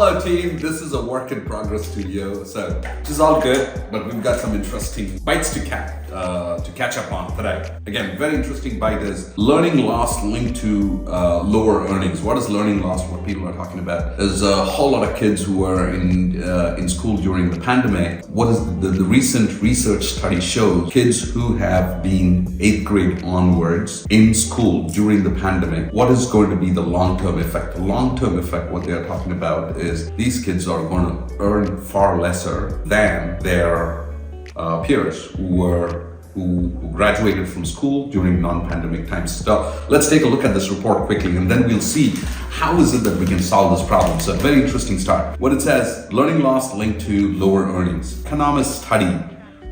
Hello team, this is a work in progress studio, so which is all good, but we've got some interesting bites to catch up on today. Again, very interesting bite is learning loss linked to lower earnings. What is learning loss? What people are talking about? There's a whole lot of kids who were in school during the pandemic. What is the recent research study shows? Kids who have been 8th grade onwards in school during the pandemic, what is going to be the long-term effect? The long-term effect, what they are talking about is these kids are going to earn far lesser than their peers who graduated from school during non-pandemic times. So let's take a look at this report quickly, and then we'll see how is it that we can solve this problem. So very interesting start. What it says, learning loss linked to lower earnings. Economist study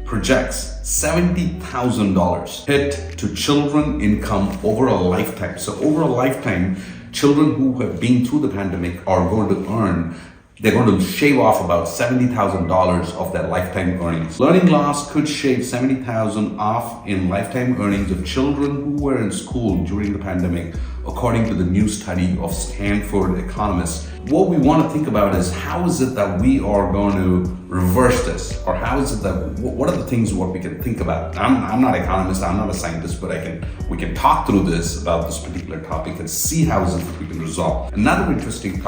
projects $70,000 hit to children income over a lifetime. So over a lifetime, children who have been through the pandemic are going to they're going to shave off about $70,000 of their lifetime earnings. Learning loss could shave $70,000 off in lifetime earnings of children who were in school during the pandemic, according to the new study of Stanford economists. What we want to think about is how is it that we are going to reverse this, or how is it that what are the things what we can think about? I'm not an economist, I'm not a scientist, but we can talk through this about this particular topic and see how is it that we can resolve. Another interesting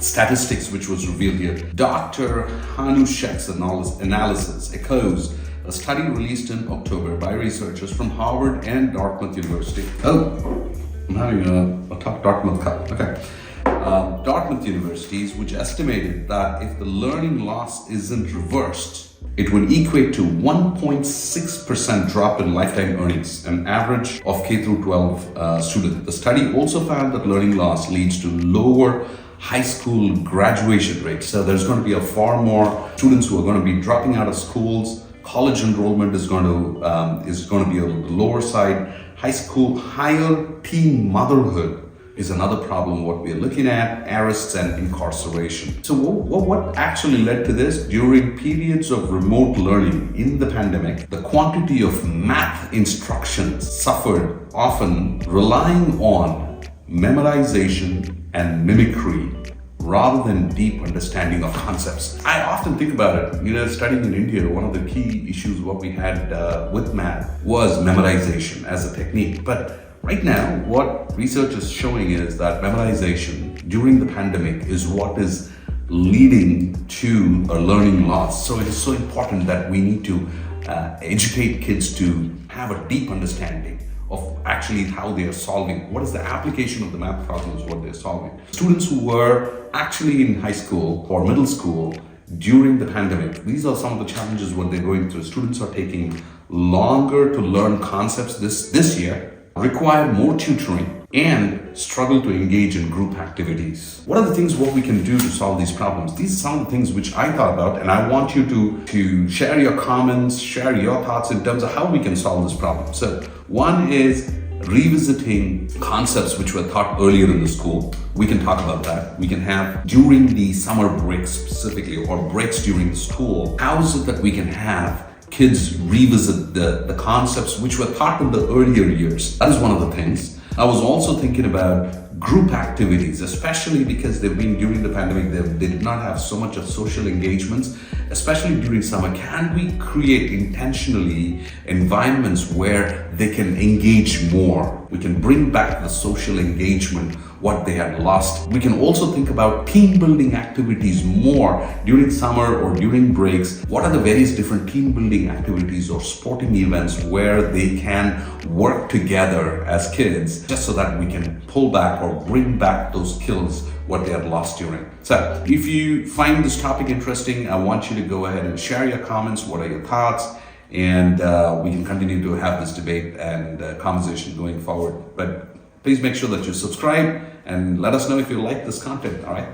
statistics which was revealed here. Dr. Hanushek's analysis echoes a study released in October by researchers from Harvard and Dartmouth University. Oh, I'm having a top Dartmouth cup. Okay. Dartmouth Universities, which estimated that if the learning loss isn't reversed, it would equate to 1.6% drop in lifetime earnings, an average of K through 12 students. The study also found that learning loss leads to lower high school graduation rates. So there's going to be a far more students who are going to be dropping out of schools. College enrollment is going to be on the lower side. Higher teen motherhood is another problem what we are looking at, arrests and incarceration. So what actually led to this? During periods of remote learning in the pandemic, the quantity of math instructions suffered, often relying on memorization and mimicry rather than deep understanding of concepts. I often think about it, studying in India, one of the key issues what we had with math was memorization as a technique. But right now, what research is showing is that memorization during the pandemic is what is leading to a learning loss. So it is so important that we need to educate kids to have a deep understanding of actually how they are solving, what is the application of the math problems, what they're solving. Students who were actually in high school or middle school during the pandemic, these are some of the challenges what they're going through. Students are taking longer to learn concepts this year, require more tutoring, and struggle to engage in group activities. What are the things what we can do to solve these problems? These are some of the things which I thought about, and I want you to share your comments, share your thoughts in terms of how we can solve this problem. So one is revisiting concepts which were taught earlier in the school. We can talk about that. We can have during the summer breaks specifically, or breaks during the school, how is it that we can have kids revisit the concepts which were taught in the earlier years? That is one of the things. I was also thinking about group activities, especially because they've been during the pandemic, they did not have so much of social engagements, especially during summer. Can we create intentionally environments where they can engage more? We can bring back the social engagement, what they had lost. We can also think about team building activities more during summer or during breaks. What are the various different team building activities or sporting events where they can work together as kids, just so that we can pull back or bring back those skills what they had lost during. So if you find this topic interesting, I want you to go ahead and share your comments. What are your thoughts? And we can continue to have this debate and conversation going forward. But please make sure that you subscribe and let us know if you like this content. All right.